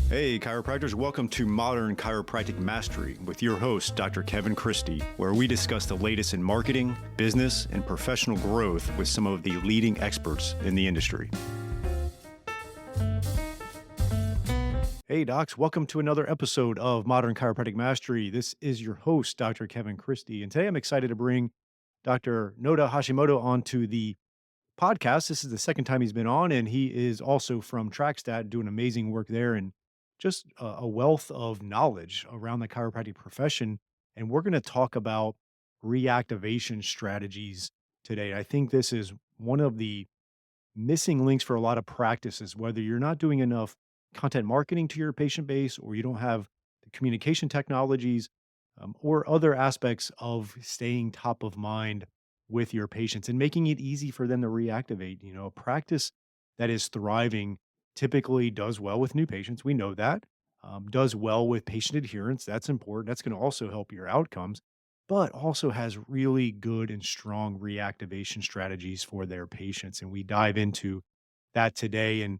Hey, chiropractors, welcome to Modern Chiropractic Mastery with your host, Dr. Kevin Christie, where we discuss the latest in marketing, business, and professional growth with some of the leading experts in the industry. Hey, docs, welcome to another episode of Modern Chiropractic Mastery. This is your host, Dr. Kevin Christie, and today I'm excited to bring Dr. Naota Hashimoto onto the podcast. This is the second time he's been on, and he is also from TrackStat doing amazing work there and just a wealth of knowledge around the chiropractic profession. And we're going to talk about reactivation strategies today. I think this is one of the missing links for a lot of practices, whether you're not doing enough content marketing to your patient base or you don't have the communication technologies or other aspects of staying top of mind with your patients and making it easy for them to reactivate. You know, a practice that is thriving typically does well with new patients. We know that. Does well with patient adherence. That's important. That's going to also help your outcomes, but also has really good and strong reactivation strategies for their patients. And we dive into that today. And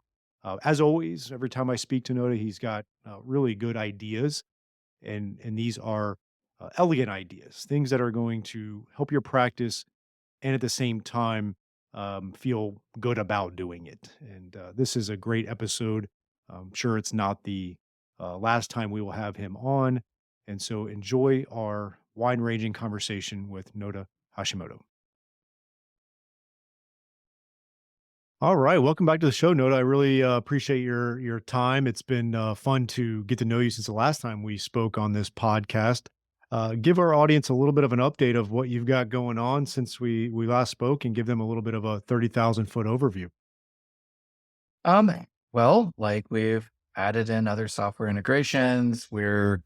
as always, every time I speak to Noda, he's got really good ideas. And these are elegant ideas, things that are going to help your practice and at the same time feel good about doing it. And this is a great episode. I'm sure it's not the last time we will have him on. And so enjoy our wide ranging conversation with Naota Hashimoto. All right, welcome back to the show, Naota. I really appreciate your time. It's been fun to get to know you since the last time we spoke on this podcast. Give our audience a little bit of an update of what you've got going on since we last spoke, and give them a little bit of a 30,000-foot overview. Um, well, like we've added in other software integrations. We're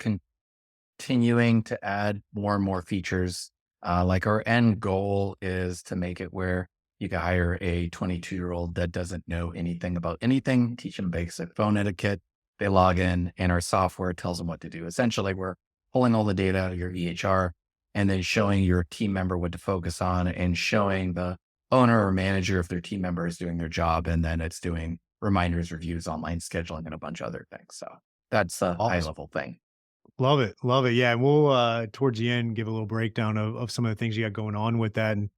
continuing to add more and more features. Like our end goal is to make it where you can hire a 22-year-old that doesn't know anything about anything, teach them basic phone etiquette. They log in and our software tells them what to do. Essentially, we're pulling all the data out of your EHR and then showing your team member what to focus on and showing the owner or manager if their team member is doing their job. And then it's doing reminders, reviews, online scheduling, and a bunch of other things. So that's a high level thing. Love it. Love it. Yeah. And we'll, towards the end, give a little breakdown of some of the things you got going on with that. And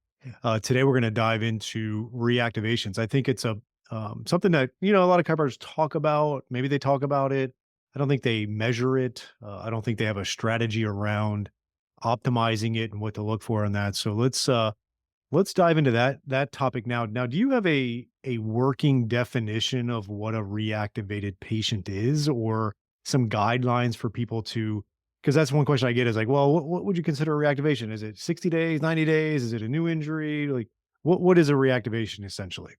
today we're going to dive into reactivations. I think it's something that, a lot of chiropractors talk about. Maybe they talk about it. I don't think they measure it. I don't think they have a strategy around optimizing it and what to look for in that. So let's dive into that topic now. Now, do you have a working definition of what a reactivated patient is, or some guidelines for people to, because that's one question I get is like, well, what would you consider a reactivation? Is it 60 days, 90 days? Is it a new injury? Like what is a reactivation essentially?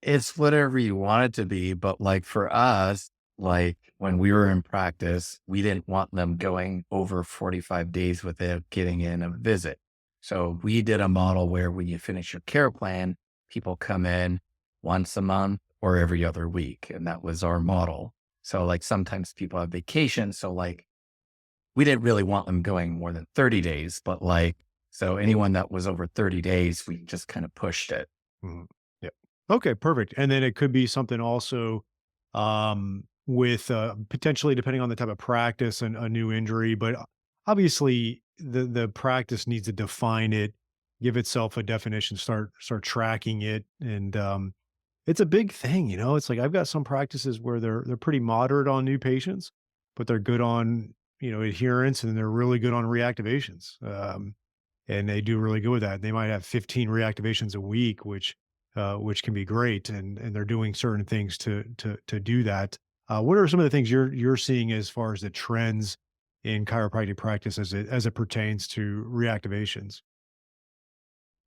It's whatever you want it to be. But like for us, like when we were in practice, we didn't want them going over 45 days without getting in a visit. So we did a model where when you finish your care plan, people come in once a month or every other week. And that was our model. So like sometimes people have vacations. So like we didn't really want them going more than 30 days, but like, so anyone that was over 30 days, we just kind of pushed it. Mhm. Yep. Okay, perfect. And then it could be something also with potentially, depending on the type of practice, and a new injury, but obviously the practice needs to define it, give itself a definition, start tracking it. And it's a big thing, it's like I've got some practices where they're pretty moderate on new patients, but they're good on, adherence, and they're really good on reactivations. And they do really good with that. They might have 15 reactivations a week, which can be great. And they're doing certain things to do that. What are some of the things you're seeing as far as the trends in chiropractic practice as it pertains to reactivations?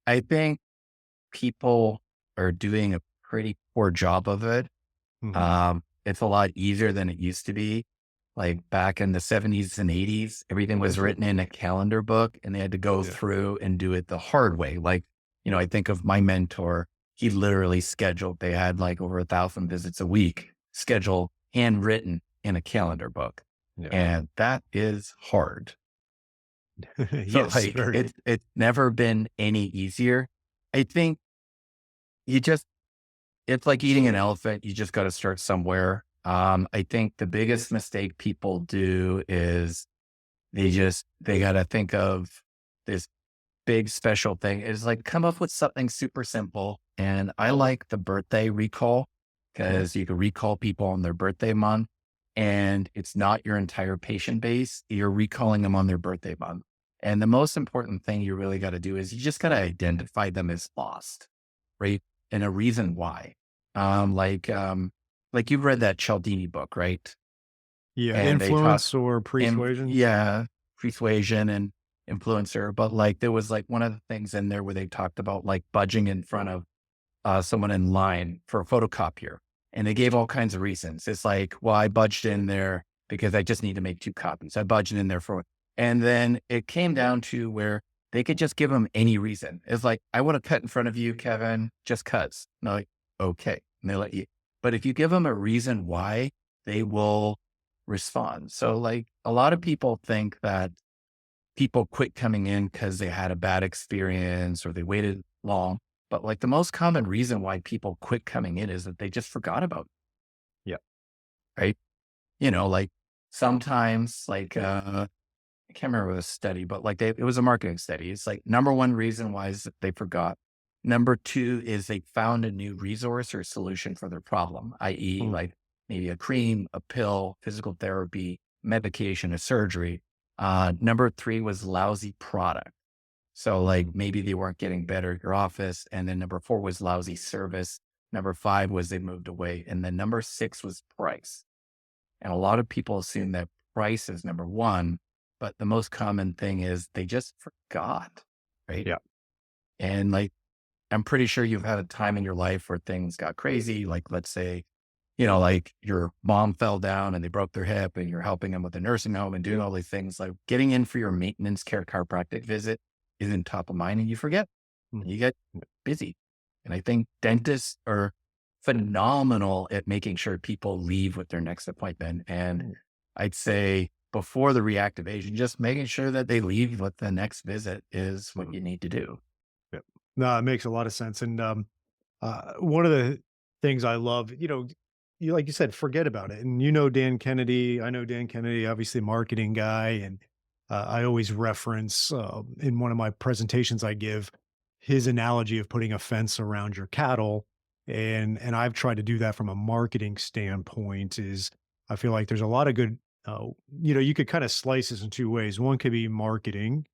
I think people are doing a pretty poor job of it. Mhm. It's a lot easier than it used to be. Like back in the 70s and 80s, everything was written in a calendar book and they had to go Yeah. through and do it the hard way. Like, I think of my mentor, he literally scheduled, they had like over 1,000 visits a week, scheduled handwritten in a calendar book. Yeah. And that is hard. So Yes, like very. it's never been any easier. I think you just, it's like eating an elephant. You just got to start somewhere. I think the biggest mistake people do is they got to think of this big special thing. Is like come up with something super simple. And I like the birthday recall Mhm. because you can recall people on their birthday month and it's not your entire patient base. You're recalling them on their birthday month. And the most important thing you really got to do is you just got to identify them as lost, right? And a reason why. Um, like, um, like you've read that Cialdini book, right? Yeah, And they talk influence or persuasion. yeah, persuasion and influencer. But like there was like one of the things in there where they talked about like budging in front of someone in line for a photocopier. And they gave all kinds of reasons. It's like, well, I budged in there because I just need to make 2 copies. I budgeted in there for, and then it came down to where they could just give them any reason. It's like, I want to cut in front of you, Kevin, just cuts. And they're like, okay. And they let you, but if you give them a reason why, they will respond. So like a lot of people think that people quit coming in because they had a bad experience or they waited long. But like the most common reason why people quit coming in is that they just forgot about Yeah. it, right? You know, like sometimes like I can't remember the study, but like it was a marketing study. It's like number one reason why is that they forgot. Number two is they found a new resource or solution for their problem, i.e., Mm. like maybe a cream, a pill, physical therapy, medication, a surgery. Number three was lousy product. So like maybe they weren't getting better at your office. And then number four was lousy service. Number five was they moved away. And then number six was price. And a lot of people assume that price is number one, but the most common thing is they just forgot, right? Yeah. And like, I'm pretty sure you've had a time in your life where things got crazy. Like, let's say, like your mom fell down and they broke their hip and you're helping them with the nursing home and doing all these things. Like getting in for your maintenance care chiropractic visit isn't top of mind and you forget Mm. and you get busy. And I think dentists are phenomenal at making sure people leave with their next appointment. And I'd say before the reactivation, just making sure that they leave with the next visit is what Mm. you need to do. Yep. No, it makes a lot of sense. And one of the things I love, you like you said, forget about it. And Dan Kennedy. I know Dan Kennedy, obviously marketing guy, and I always reference in one of my presentations I give his analogy of putting a fence around your cattle, and I've tried to do that from a marketing standpoint. Is I feel like there's a lot of good. Uh, you could kind of slice this in two ways. One could be marketing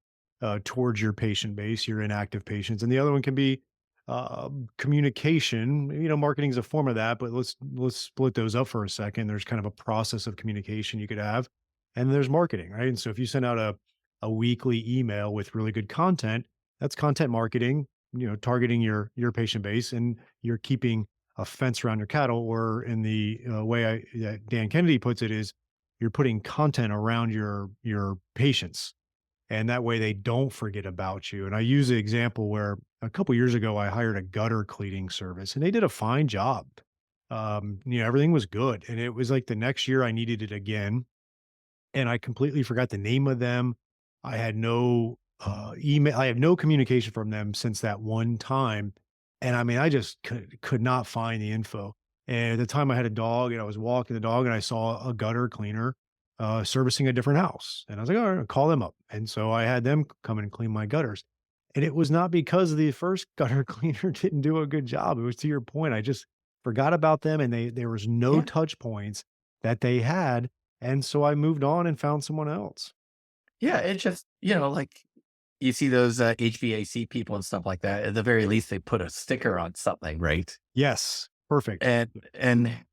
towards your patient base, your inactive patients, and the other one can be communication. Marketing is a form of that, but let's split those up for a second. There's kind of a process of communication you could have, and there's marketing, right? And so if you send out a weekly email with really good content, that's content marketing. Targeting your patient base, and you're keeping a fence around your cattle. Or in the way that Dan Kennedy puts it, is you're putting content around your patients, and that way they don't forget about you. And I use the example where a couple years ago I hired a gutter cleaning service, and they did a fine job. Everything was good, and it was like the next year I needed it again, and I completely forgot the name of them. I had no email. I have no communication from them since that one time, and I mean, I just could not find the info. And at the time, I had a dog, and I was walking the dog, and I saw a gutter cleaner servicing a different house, and I was like, "All right, I'll call them up." And so I had them come in and clean my gutters. And it was not because the first gutter cleaner didn't do a good job. It was to your point. I just forgot about them, and there was no Yeah. touch points that they had, and so I moved on and found someone else. Yeah. It's just, like you see those HVAC people and stuff like that. At the very least, they put a sticker on something, right? Yes, perfect. And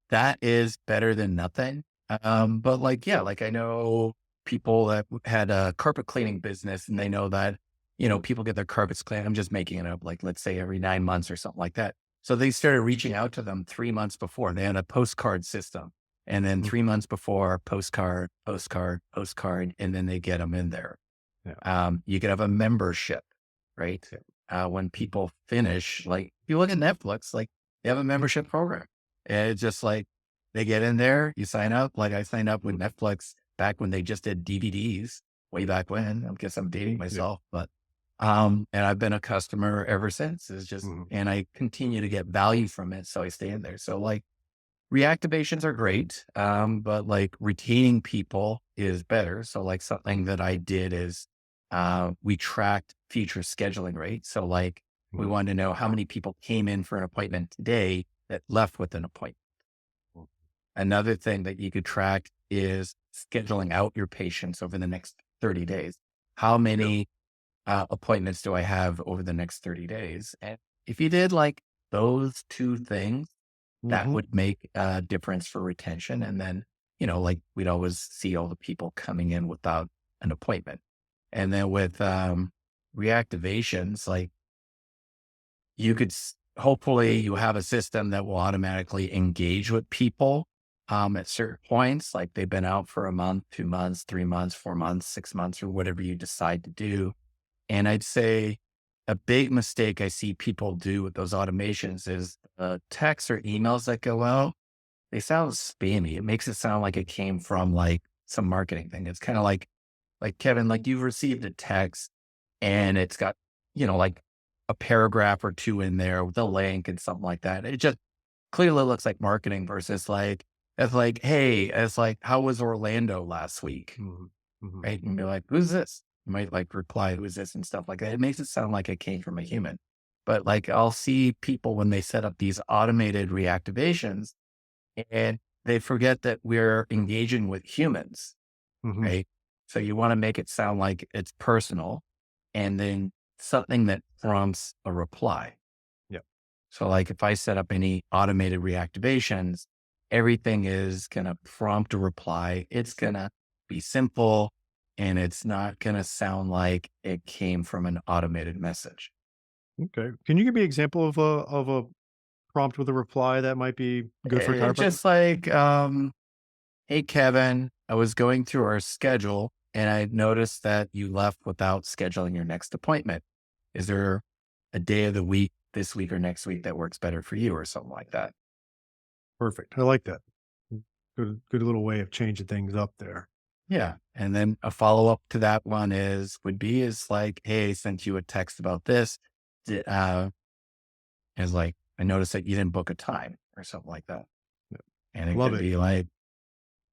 that is better than nothing. But like, yeah, like I know people that had a carpet cleaning business and they know that, people get their carpets cleaned. I'm just making it up, like let's say every 9 months or something like that. So they started reaching out to them 3 months before. They had a postcard system. And then Mm, 3 months before, postcard, postcard, postcard, and then they get them in there. yeah, You could have a membership, right? yeah, When people finish, like if you look at Netflix, like they have a membership program. And it's just like they get in there, you sign up. Like I signed up with Netflix back when they just did DVDs way back when. I guess I'm dating yeah, myself, but and I've been a customer ever since. It's just mhm, and I continue to get value from it. So I stay in there. So like reactivations are great, but like retaining people is better. So like something that I did is we tracked future scheduling rate. So like we Mhm. wanted to know how many people came in for an appointment today that left with an appointment. Another thing that you could track is scheduling out your patients over the next 30 days. How Yeah. many appointments do I have over the next 30 days? And if you did like those two things, that Mhm. would make a difference for retention. And then, like we'd always see all the people coming in without an appointment. And then with reactivations, like you could hopefully you have a system that will automatically engage with people at certain points, like they've been out for a month, 2 months, 3 months, 4 months, 6 months, or whatever you decide to do. And I'd say a big mistake I see people do with those automations is texts or emails that go out. They sound spammy. It makes it sound like it came from like some marketing thing. It's kind of like Kevin, like you've received a text and it's got, like a paragraph or two in there with a link and something like that. It just clearly looks like marketing versus like, it's like, how was Orlando last week? Mhm. Mhm. Right? And be like, who's this? You might like reply, who's this and stuff like that. It makes it sound like it came from a human. But like I'll see people when they set up these automated reactivations and they forget that we're engaging with humans, Mhm. right? So you want to make it sound like it's personal and then something that prompts a reply. Yeah. So like if I set up any automated reactivations, everything is going to prompt a reply. It's going to be simple and it's not going to sound like it came from an automated message. Okay. Can you give me an example of a prompt with a reply that might be good for It's chiropractor? just like, hey, Kevin, I was going through our schedule and I noticed that you left without scheduling your next appointment. Is there a day of the week, this week or next week, that works better for you or something like that? Perfect. I like that. Good little way of changing things up there. Yeah. And then a follow up to that one is like, hey, I sent you a text about this. Di- Uh, is like, I noticed that you didn't book a time or something like that. Yeah. And it Love could it. be like,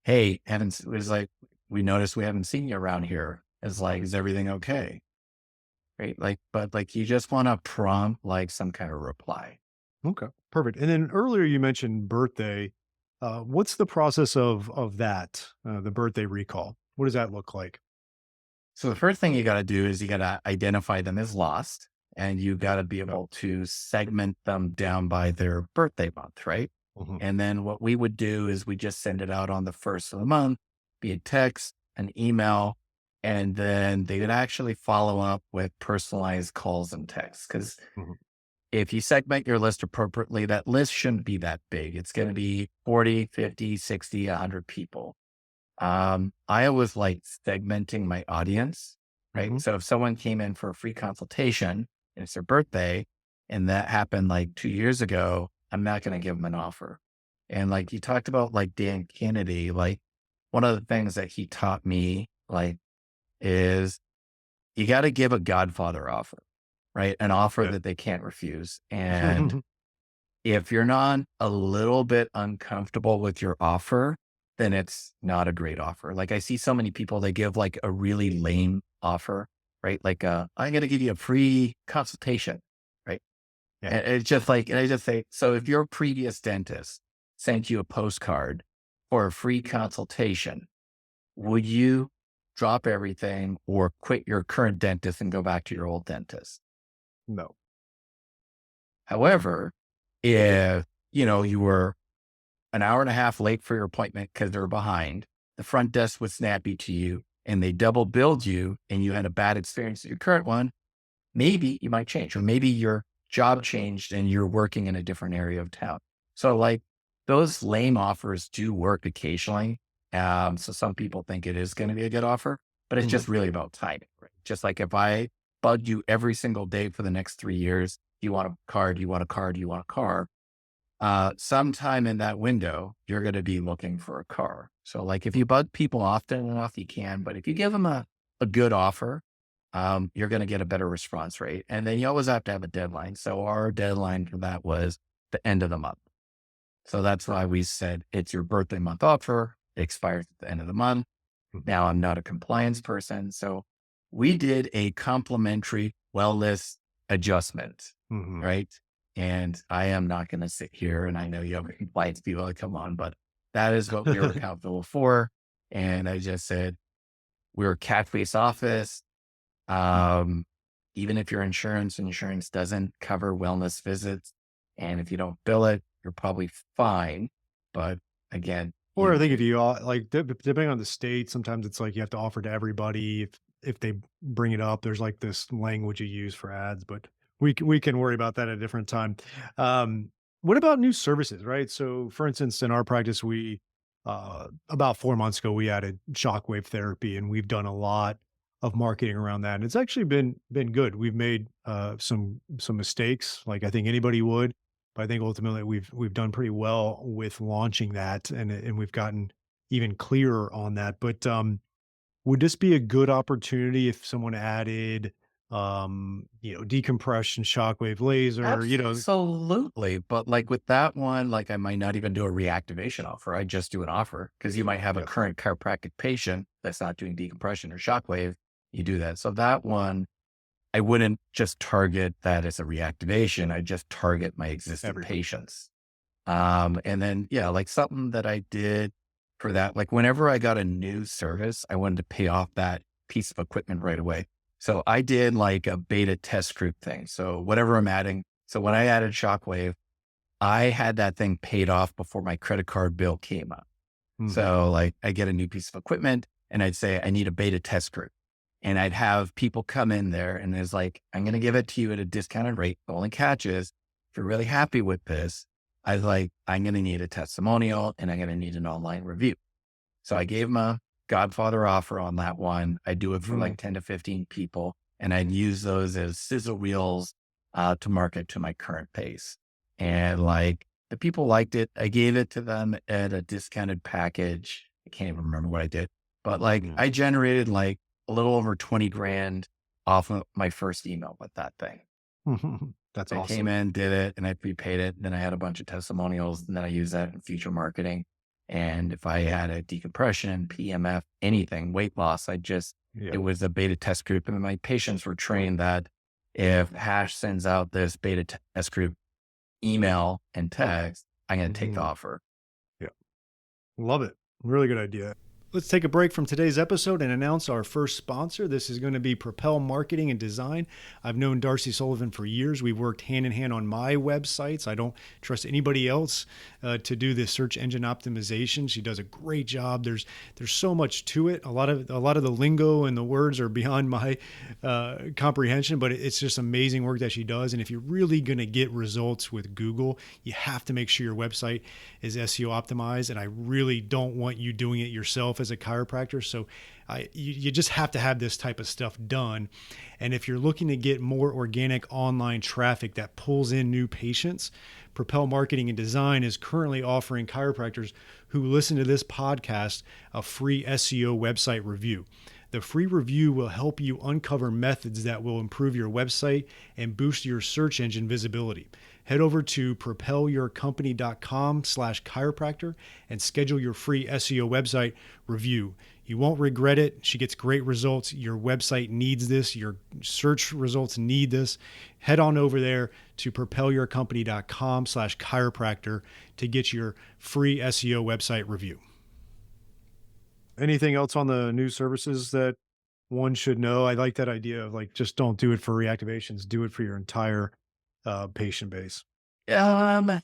hey, it was like, we noticed we haven't seen you around here. It's like, is everything okay? Right? Like, but like, you just want to prompt like some kind of reply. Okay. Perfect. And then earlier you mentioned birthday. What's the process of that? The birthday recall. What does that look like? So the first thing you got to do is you got to identify them as lost and you got to be Yeah. able to segment them down by their birthday month, right? Mhm. And then what we would do is we just send it out on the first of the month, be it text, an email, and then they would actually follow up with personalized calls and texts. Because Mhm. if you segment your list appropriately, that list shouldn't be that big. It's going to be 40, 50, 60, 100 people. I always like segmenting my audience, right? Mhm. So if someone came in for a free consultation and it's their birthday and that happened like 2 years ago, I'm not going to give them an offer. And like you talked about like Dan Kennedy, like one of the things that he taught me like is you got to give a Godfather offer, right? An offer Okay. that they can't refuse. And if you're not a little bit uncomfortable with your offer, then it's not a great offer. Like I see so many people, they give like a really lame offer, right? Like, I'm going to give you a free consultation, right? Yeah. And it's just like, and I just say, so if your previous dentist sent you a postcard for a free consultation, would you drop everything or quit your current dentist and go back to your old dentist? No. However, if, you were an hour and a half late for your appointment because they're behind. The front desk was snappy to you and they double billed you and you had a bad experience at your current one. Maybe you might change, or maybe your job changed and you're working in a different area of town. So like those lame offers do work occasionally. So some people think it is going to be a good offer, but it's Mhm. just really about timing, right? Just like if I bug you every single day for the next 3 years, you want a card, you want a card, you want a car, sometime in that window, you're going to be looking for a car. So like if you bug people often enough, you can, but if you give them a good offer, you're going to get a better response rate. And then you always have to have a deadline. So our deadline for that was the end of the month. So that's why we said it's your birthday month offer. It expires at the end of the month. Mhm. Now I'm not a compliance person. So we did a complimentary wellness adjustment, Mhm. right? And I am not going to sit here and I know you have compliance people that come on, but that is what we were accountable for. And I just said, we're a cash-based office. Um, Even if your insurance doesn't cover wellness visits, and if you don't bill it, you're probably fine. But again, Or I think if you like depending on the state, sometimes it's like you have to offer to everybody. If they bring it up, there's like this language you use for ads, but we can worry about that at a different time. What about new services, right? So, for instance, in our practice, we about 4 months ago we added shockwave therapy, and we've done a lot of marketing around that, and it's actually been good. We've made some mistakes, like I think anybody would, but I think ultimately we've done pretty well with launching that, and we've gotten even clearer on that. But would this be a good opportunity if someone added, decompression, shockwave laser, absolutely. But like with that one, like I might not even do a reactivation offer. I just do an offer because you might have a Yep, current chiropractic patient that's not doing decompression or shockwave. You do that. So that one, I wouldn't just target that as a reactivation. I just target my existing everybody. patients. And then, yeah, like something that I did for that, like whenever I got a new service, I wanted to pay off that piece of equipment right away. So I did like a beta test group thing. So whatever I'm adding. So when I added Shockwave, I had that thing paid off before my credit card bill came up. Mhm. So like I get a new piece of equipment and I'd say, I need a beta test group. And I'd have people come in there and it's like, I'm going to give it to you at a discounted rate. The only catch is if you're really happy with this, I was like, I'm going to need a testimonial and I'm going to need an online review. So I gave them a Godfather offer on that one. I do it for Mhm. like 10 to 15 people and I'd use those as sizzle reels to market to my current pace. And like the people liked it. I gave it to them at a discounted package. I can't even remember what I did, but like Mhm. I generated like a little over 20 grand off of my first email with that thing. That's I came awesome. in, did it, and I prepaid it. Then I had a bunch of testimonials, and then I used that in future marketing. And if I had a decompression, PMF, anything, weight loss, it Yeah. was a beta test group. And my patients were trained that if Hash sends out this test group email and text, I'm going to take the Mhm. offer. Yeah. Love it. Really good idea. Let's take a break from today's episode and announce our first sponsor. This is going to be Propel Marketing and Design. I've known Darcy Sullivan for years. We've worked hand in hand on my websites. I don't trust anybody else to do the search engine optimization. She does a great job. There's so much to it. A lot of the lingo and the words are beyond my comprehension, but it's just amazing work that she does. And if you're really going to get results with Google, you have to make sure your website is SEO optimized. And I really don't want you doing it yourself as a chiropractor. So you just have to have this type of stuff done. And if you're looking to get more organic online traffic that pulls in new patients, Propel Marketing and Design is currently offering chiropractors who listen to this podcast a free SEO website review. The free review will help you uncover methods that will improve your website and boost your search engine visibility. Head over to propelyourcompany.com/chiropractor and schedule your free SEO website review. You won't regret it. She gets great results. Your website needs this. Your search results need this. Head on over there to propelyourcompany.com/chiropractor to get your free SEO website review. Anything else on the new services that one should know? I like that idea of like, just don't do it for reactivations, do it for your entire patient base. Um,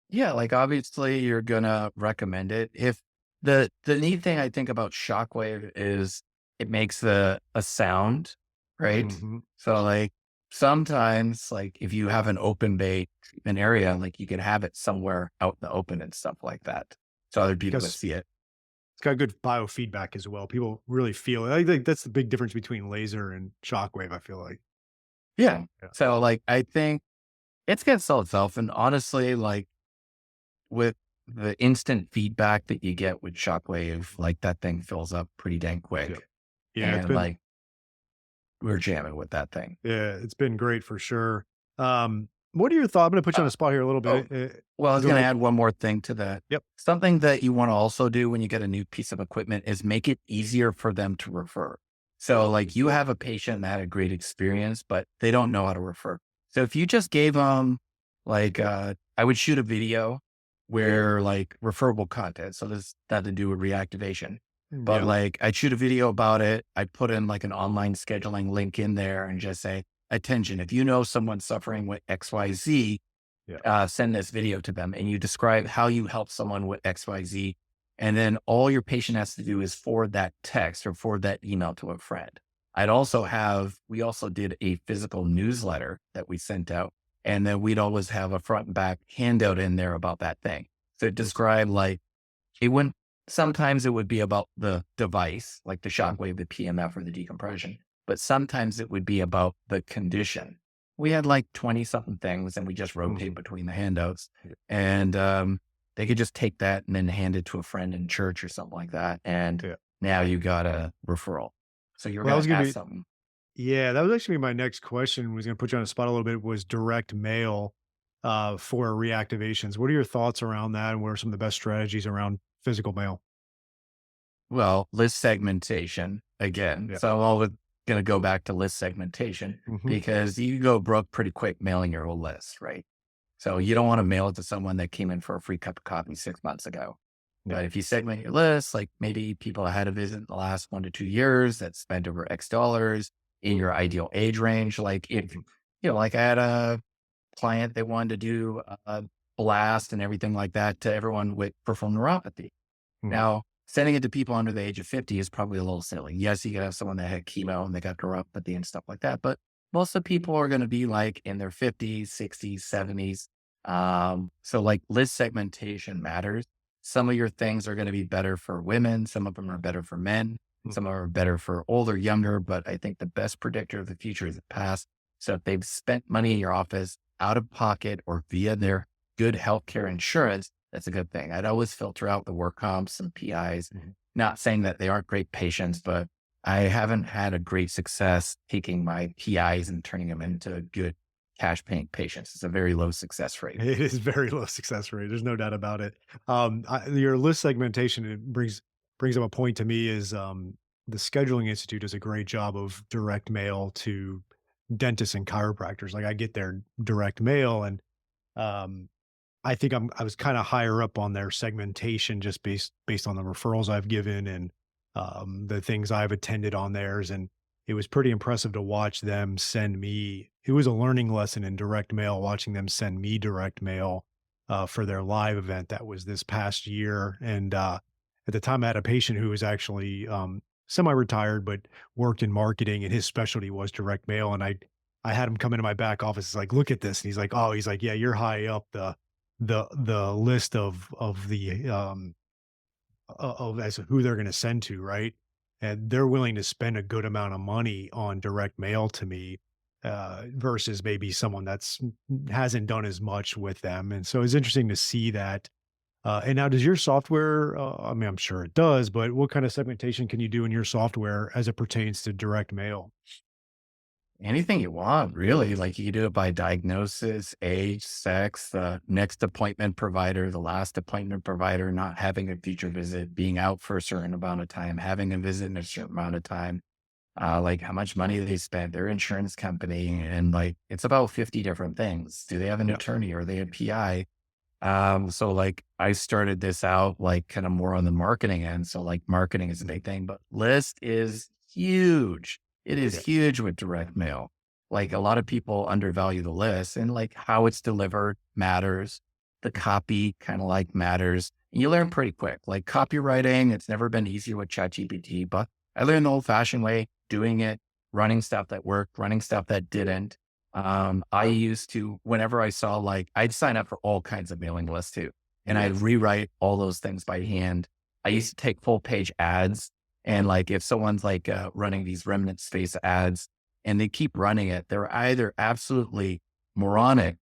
yeah, like obviously you're gonna recommend it. If the neat thing I think about Shockwave is it makes a sound, right? Hmm. So like sometimes like if you have an open bay treatment area, like you can have it somewhere out in the open and stuff like that. So other people can Guess see it. it's got good biofeedback as well. People really feel it. I think that's the big difference between laser and shockwave, I feel like. Yeah. Yeah. So like I think it's gonna sell itself. And honestly, like with the instant feedback that you get with Shockwave, like that thing fills up pretty dang Yeah. quick. Yeah, And like we're jamming with that thing. it's been great for sure. What are your thoughts? I'm going to put you on Uh, the spot here a little oh, bit. well, I was Go going to ahead. add one more thing to that. Yep. Something that you want to also do when you get a new piece of equipment is make it easier for them to refer. So, like, you have a patient that had a great experience, but they don't know how to refer. So, if you just gave them, I would shoot a video where, like, referable content. So, this had to do with reactivation. But, Yeah. like, I'd shoot a video about it. I'd put in like an online scheduling link in there and just say, attention, if you know someone suffering with XYZ, Yeah. send this video to them and you describe how you help someone with XYZ. And then all your patient has to do is forward that text or forward that email to a friend. We also did a physical newsletter that we sent out. And then we'd always have a front and back handout in there about that thing. So it described like, it wouldn't, sometimes it would be about the device, like the shockwave, the PMF or the decompression, but sometimes it would be about the condition. We had like 20 something things and we just rotate Mhm. between the handouts and, they could just take that and then hand it to a friend in church or something like that. And Yeah. now you got a referral. So you're Well, that going was to going ask to be, something. yeah, that was actually my next question. Was going to put you on the spot a little bit, was direct mail for reactivations. What are your thoughts around that? And what are some of the best strategies around physical mail? Well, list segmentation again. Yeah. So I'm always going to go back to list segmentation Hmm. because you go broke pretty quick mailing your whole list, right? So you don't want to mail it to someone that came in for a free cup of coffee 6 months ago. Yeah. But if you segment your list, like maybe people that had a visit in the last 1 to 2 years that spent over X dollars in your ideal age range, like if, like I had a client that wanted to do a blast and everything like that to everyone with peripheral neuropathy. Mhm. Now, sending it to people under the age of 50 is probably a little silly. Yes, you could have someone that had chemo and they got neuropathy and stuff like that, but most of the people are going to be like in their 50s, 60s, 70s. So like list segmentation matters. Some of your things are going to be better for women. Some of them are better for men. Mm. Some are better for older, younger, but I think the best predictor of the future is the past. So if they've spent money in your office out of pocket or via their good healthcare insurance, that's a good thing. I'd always filter out the work comps and PIs, Mhm. not saying that they aren't great patients, but I haven't had a great success taking my PIs and turning them into good cash paying patients. It's a very low success rate. It is very low success rate. There's no doubt about it. Your list segmentation, it brings up a point to me is the Scheduling Institute does a great job of direct mail to dentists and chiropractors. Like I get their direct mail, and um, I was kind of higher up on their segmentation just based on the referrals I've given and the things I've attended on theirs. And it was pretty impressive to watch them send me. It was a learning lesson in direct mail, watching them send me direct mail for their live event that was this past year. And at the time, I had a patient who was actually semi-retired, but worked in marketing, and his specialty was direct mail. And I had him come into my back office. It's like, look at this. And he's like, oh, he's like, yeah, you're high up the list of the of as who they're going to send to, right? And they're willing to spend a good amount of money on direct mail to me versus maybe someone that's hasn't done as much with them. And so it's interesting to see that. And now, does your software? I mean, I'm sure it does, but what kind of segmentation can you do in your software as it pertains to direct mail? Anything you want, really. Like you can do it by diagnosis, age, sex, the next appointment provider, the last appointment provider, not having a future visit, being out for a certain amount of time, having a visit in a certain amount of time, like how much money they spent, their insurance company, and like it's about 50 different things. Do they have an Yeah, attorney? Are they a PI? So like I started this out like kind of more on the marketing end. So like marketing is a big thing, but list is huge. It is yeah, huge with direct mail. Like a lot of people undervalue the list and like how it's delivered matters. The copy kind of like matters. And you learn pretty quick. Like copywriting, it's never been easier with ChatGPT, but I learned the old fashioned way, doing it, running stuff that worked, running stuff that didn't. I used to, whenever I saw like, I'd sign up for all kinds of mailing lists too, and yeah, I'd rewrite all those things by hand. I used to take full page ads, and like if someone's like running these remnant space ads and they keep running it, they're either absolutely moronic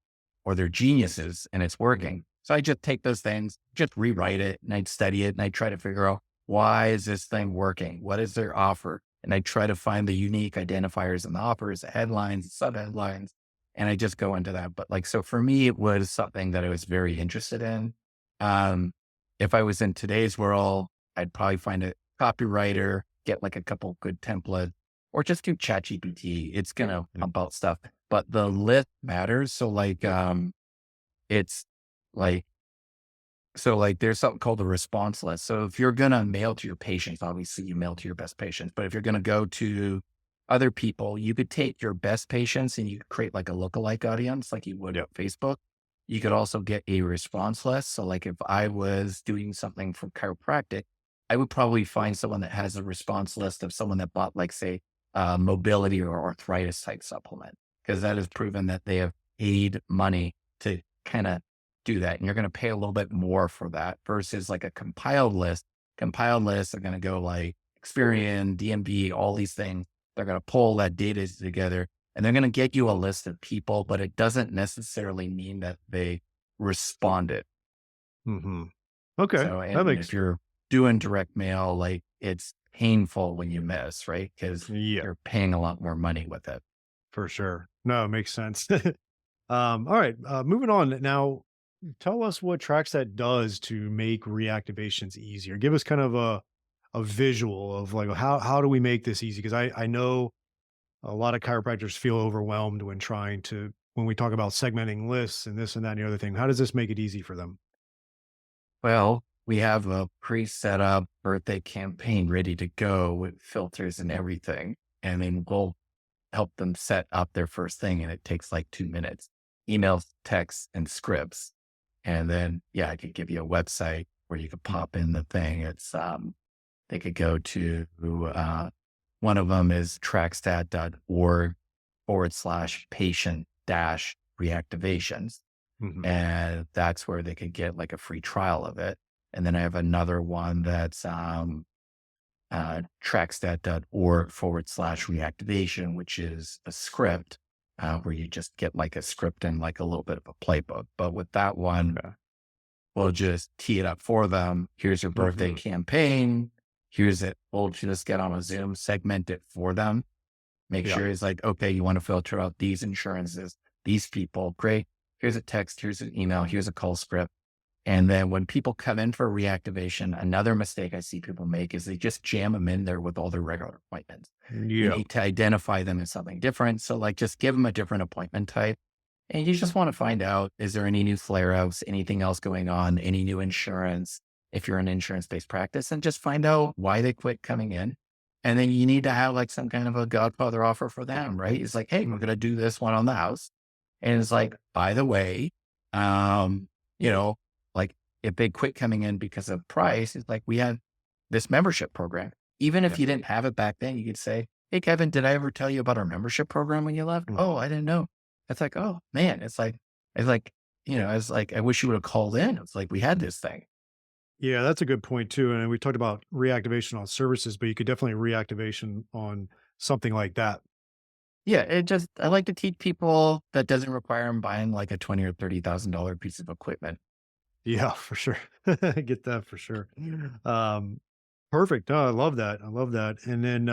or they're geniuses and it's working. So I just take those things, just rewrite it, and I'd study it, and I'd try to figure out why is this thing working? What is their offer? And I try to find the unique identifiers in the offers, the headlines, the sub headlines. and I just go into that. But like, so for me, it was something that I was very interested in. Um, if I was in today's world, I'd probably find a copywriter, get like a couple good templates, or just do ChatGPT. It's going to Yeah. pump out stuff, but the list matters. So like, it's like, there's something called a response list. So if you're going to mail to your patients, obviously you mail to your best patients, but if you're going to go to other people, you could take your best patients and you could create like a lookalike audience, like you would Yeah. on Facebook. You could also get a response list. So like if I was doing something for chiropractic, I would probably find someone that has a response list of someone that bought like, say, mobility or arthritis type supplement, because that is proven that they have paid money to kind of do that. And you're going to pay a little bit more for that versus like a compiled list. Compiled lists are going to go like Experian, DMB, all these things. They're going to pull that data together and they're going to get you a list of people, but it doesn't necessarily mean that they responded. Hmm. Okay. So, That and if makes, you're doing direct mail, like it's painful when you miss, right? Because yeah, you're paying a lot more money with it. for sure. No, it makes sense. All right. Moving on now. Tell us what TrackStat does to make reactivations easier. Give us kind of a visual of like how do we make this easy? Because I know a lot of chiropractors feel overwhelmed when trying to when we talk about segmenting lists and this and that and the other thing. How does this make it easy for them? Well, we have a pre-set up birthday campaign ready to go with filters and everything. And then we'll help them set up their first thing. And it takes like 2 minutes, emails, texts, and scripts. And then, yeah, I could give you a website where you could pop in the thing. They could go to, one of them is trackstat.org/patient dash reactivations. Hmm. And that's where they could get like a free trial of it. And then I have another one that's trackstat.org/reactivation, which is a script where you just get like a script and like a little bit of a playbook. But with that one, Okay. we'll just tee it up for them. Here's your birthday Hmm. campaign. Here's it. We'll just get on a Zoom, segment it for them. Make Yeah. sure it's like, okay, you want to filter out these insurances, these people. Great. Here's a text. Here's an email. Here's a call script. And then when people come in for reactivation, another mistake I see people make is they just jam them in there with all their regular appointments. You Yeah. need to identify them as something different. So like just give them a different appointment type. And you just want to find out, is there any new flare ups, anything else going on, any new insurance, if you're an insurance based practice, and just find out why they quit coming in. And then you need to have like some kind of a godfather offer for them, right? It's like, hey, we're going to do this one on the house. And it's like, by the way, um, you know, like if they quit coming in because of price, it's like we have this membership program. Even Yeah. if you didn't have it back then, you could say, hey, Kevin, did I ever tell you about our membership program when you left? Mm. Oh, I didn't know. It's like, oh man, it's like, it's like, I wish you would have called in. It's like, we had this thing. Yeah, that's a good point too. And we talked about reactivation on services, but you could definitely reactivation on something like that. Yeah. I like to teach people that doesn't require them buying like a 20 or $30,000 piece of equipment. Yeah, for sure. I get that for sure. Um, Perfect. No, I love that. I love that. And then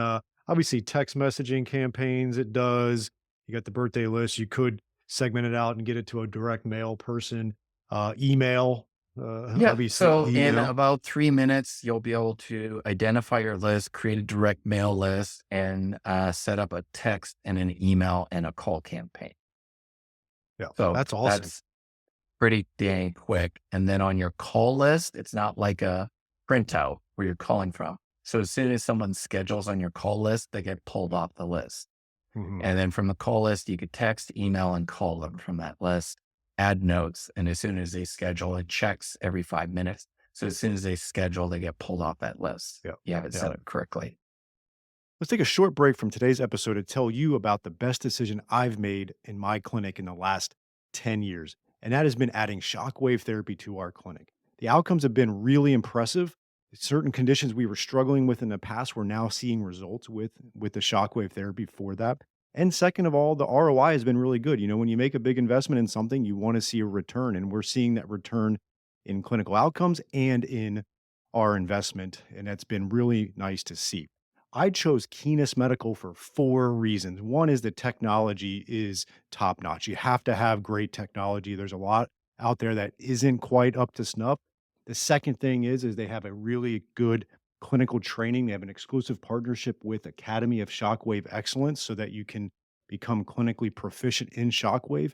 obviously text messaging campaigns, it does. You got the birthday list. You could segment it out and get it to a direct mail person. Email, Yeah. obviously So in email. about 3 minutes, you'll be able to identify your list, create a direct mail list, and set up a text and an email and a call campaign. Yeah, So that's awesome. that's pretty dang quick. And then on your call list, it's not like a printout where you're calling from. So as soon as someone schedules on your call list, they get pulled off the list. Hmm. And then from the call list, you could text, email, and call them from that list, add notes. And as soon as they schedule, it checks every 5 minutes. So as soon as they schedule, they get pulled off that list. Yeah. You have it Yeah. set up correctly. Let's take a short break from today's episode to tell you about the best decision I've made in my clinic in the last 10 years. And that has been adding shockwave therapy to our clinic. The outcomes have been really impressive. Certain conditions we were struggling with in the past, we're now seeing results with the shockwave therapy for that. And second of all, the ROI has been really good. You know, when you make a big investment in something, you want to see a return. And we're seeing that return in clinical outcomes and in our investment. And that's been really nice to see. I chose Keenest Medical for 4 reasons. One is the technology is top notch. You have to have great technology. There's a lot out there that isn't quite up to snuff. The second thing is they have a really good clinical training. They have an exclusive partnership with Academy of Shockwave Excellence so that you can become clinically proficient in shockwave.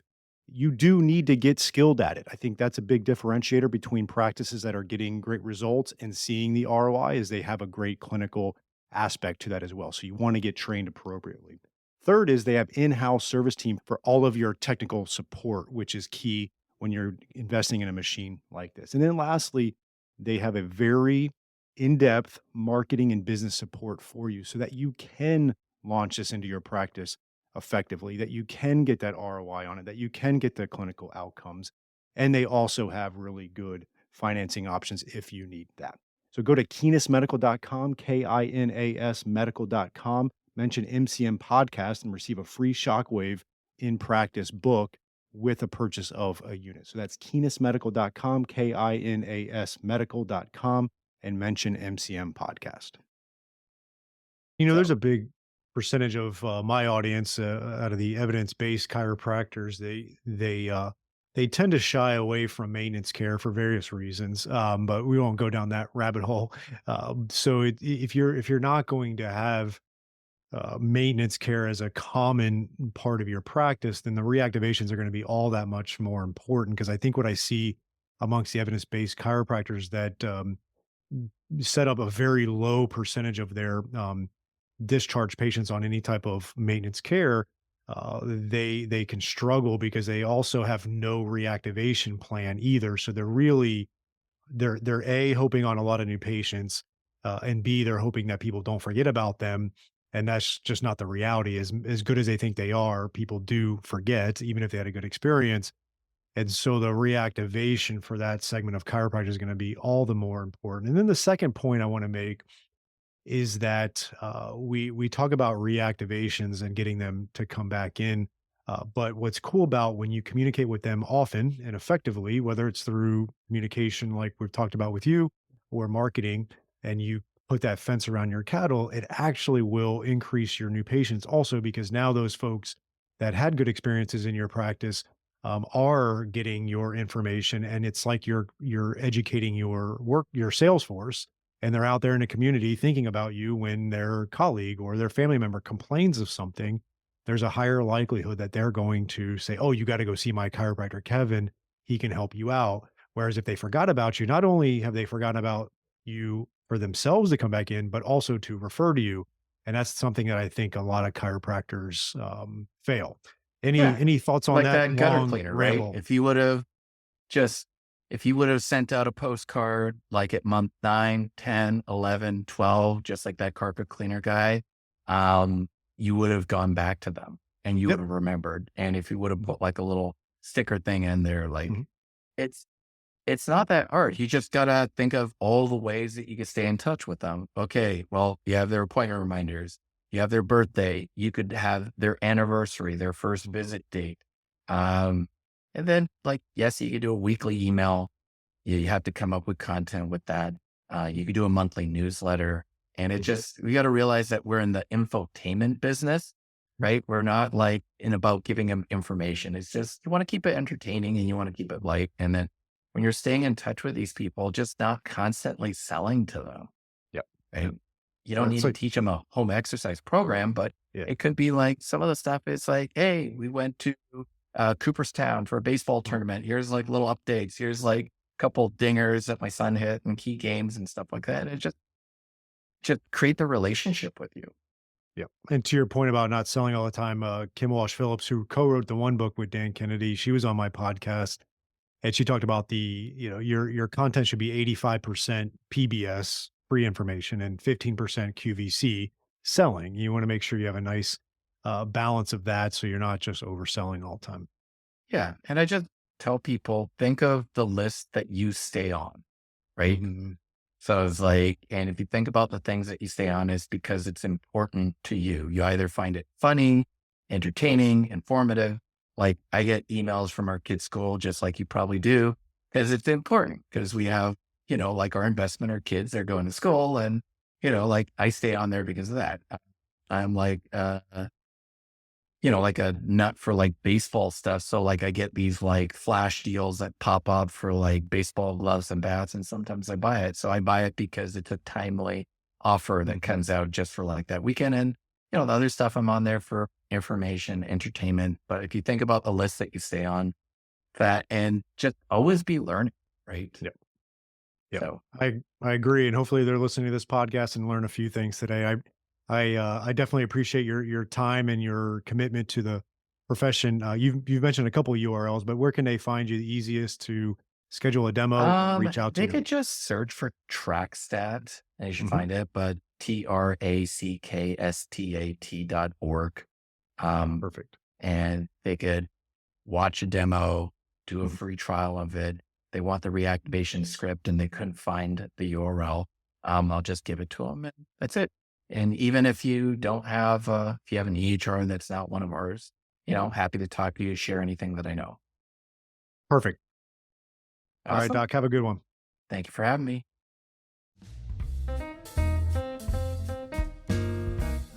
You do need to get skilled at it. I think that's a big differentiator between practices that are getting great results and seeing the ROI is they have a great clinical aspect to that as well. So you want to get trained appropriately. Third is they have in-house service team for all of your technical support, which is key when you're investing in a machine like this. And then lastly, they have a very in-depth marketing and business support for you so that you can launch this into your practice effectively, that you can get that ROI on it, that you can get the clinical outcomes. And they also have really good financing options if you need that. So go to keenestmedical.com, KINAS medical.com, mention MCM podcast and receive a free shockwave in practice book with a purchase of a unit. So that's keenestmedical.com, KINAS medical.com, and mention MCM podcast. There's So a big percentage of my audience out of the evidence-based chiropractors. They tend to shy away from maintenance care for various reasons, but we won't go down that rabbit hole. If you're not going to have maintenance care as a common part of your practice, then the reactivations are going to be all that much more important. Because I think what I see amongst the evidence-based chiropractors that set up a very low percentage of their discharge patients on any type of maintenance care, they can struggle because they also have no reactivation plan either. So they're A, hoping on a lot of new patients, and B, they're hoping that people don't forget about them. And that's just not the reality. As good as they think they are, people do forget, even if they had a good experience. And so the reactivation for that segment of chiropractic is going to be all the more important. And then the second point I want to make is that we talk about reactivations and getting them to come back in. But what's cool about when you communicate with them often and effectively, whether it's through communication like we've talked about with you or marketing, and you put that fence around your cattle, it actually will increase your new patients also because now those folks that had good experiences in your practice are getting your information, and it's like you're educating your sales force, and they're out there in the community thinking about you when their colleague or their family member complains of something. There's a higher likelihood that they're going to say, "Oh, you got to go see my chiropractor, Kevin. He can help you out." Whereas if they forgot about you, not only have they forgotten about you for themselves to come back in, but also to refer to you. And that's something that I think a lot of chiropractors fail. Any yeah, any thoughts on like that that gutter long cleaner, right? ramble? Just if you would have sent out a postcard like at month 9, 10, 11, 12, just like that carpet cleaner guy, you would have gone back to them and you would Yep. have remembered. And if you would have put like a little sticker thing in there, like Mhm. it's it's not that hard. You just gotta think of all the ways that you can stay in touch with them. Okay, well, you have their appointment reminders, you have their birthday, you could have their anniversary, their first visit date. Um, and then like, yes, you could do a weekly email. You have to come up with content with that. You could do a monthly newsletter. And it just, we got to realize that we're in the infotainment business, right? We're not like in about giving them information. It's just, you want to keep it entertaining and you want to keep it light. And then when you're staying in touch with these people, just not constantly selling to them, Yep. right? Yep. You don't It's need to like, teach them a home exercise program, but yeah. it could be like some of the stuff is like, hey, we went to Cooperstown for a baseball tournament. Here's like little updates. Here's like a couple dingers that my son hit and key games and stuff like that. And it just create the relationship with you. Yeah. And to your point about not selling all the time, Kim Walsh Phillips, who co-wrote the one book with Dan Kennedy, she was on my podcast and she talked about your content should be 85% PBS, free information, and 15% QVC selling. You want to make sure you have a nice balance of that so you're not just overselling all the time. Yeah. And I just tell people, think of the list that you stay on, right? Mhm. So it's like, and if you think about the things that you stay on, it's because it's important to you. You either find it funny, entertaining, informative. Like I get emails from our kids' school, just like you probably do, because it's important because we have, like our investment, our kids, they're going to school and like I stay on there because of that. I'm like, like a nut for like baseball stuff. So like I get these like flash deals that pop up for like baseball gloves and bats. And sometimes I buy it. So I buy it because it's a timely offer that Mhm. comes out just for like that weekend. And, the other stuff I'm on there for information, entertainment. But if you think about the list that you stay on, that and just always be learning, right? Yep. Yep. So, I agree, and hopefully they're listening to this podcast and learn a few things today. I definitely appreciate your time and your commitment to the profession. You've mentioned a couple URLs, but where can they find you the easiest to schedule a demo, reach out to they you? could just search for TrackStat and you should Mhm. find it, but TrackStat.org. Um, Perfect. and they could watch a demo, do a Mhm. free trial of it. They want the reactivation script and they couldn't find the URL. I'll just give it to them and that's it. And even if you don't have, if you have an EHR that's not one of ours, happy to talk to you, share anything that I know. Perfect. All right, Awesome. Doc, have a good one. Thank you for having me.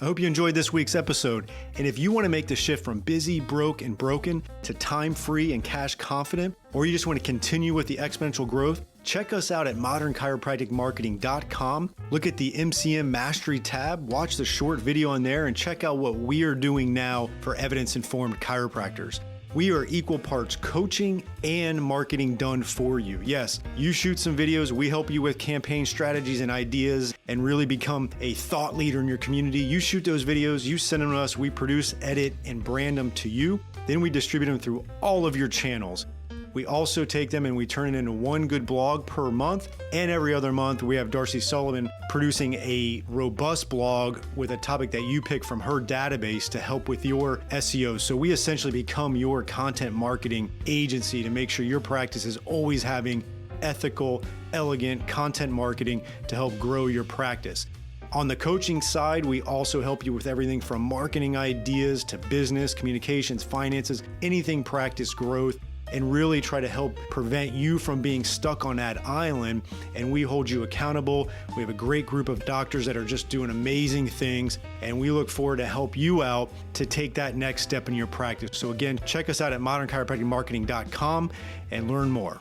I hope you enjoyed this week's episode. And if you want to make the shift from busy, broke, and broken to time-free and cash confident, or you just want to continue with the exponential growth, check us out at modernchiropracticmarketing.com. Look at the MCM Mastery tab, watch the short video on there, and check out what we are doing now for evidence-informed chiropractors. We are equal parts coaching and marketing done for you. Yes, you shoot some videos, we help you with campaign strategies and ideas and really become a thought leader in your community. You shoot those videos, you send them to us, we produce, edit, and brand them to you. Then we distribute them through all of your channels. We also take them and we turn it into one good blog per month. And every other month, we have Darcy Sullivan producing a robust blog with a topic that you pick from her database to help with your SEO. So we essentially become your content marketing agency to make sure your practice is always having ethical, elegant content marketing to help grow your practice. On the coaching side, we also help you with everything from marketing ideas to business, communications, finances, anything practice growth, and really try to help prevent you from being stuck on that island. And we hold you accountable. We have a great group of doctors that are just doing amazing things. And we look forward to help you out to take that next step in your practice. So again, check us out at modernchiropracticmarketing.com and learn more.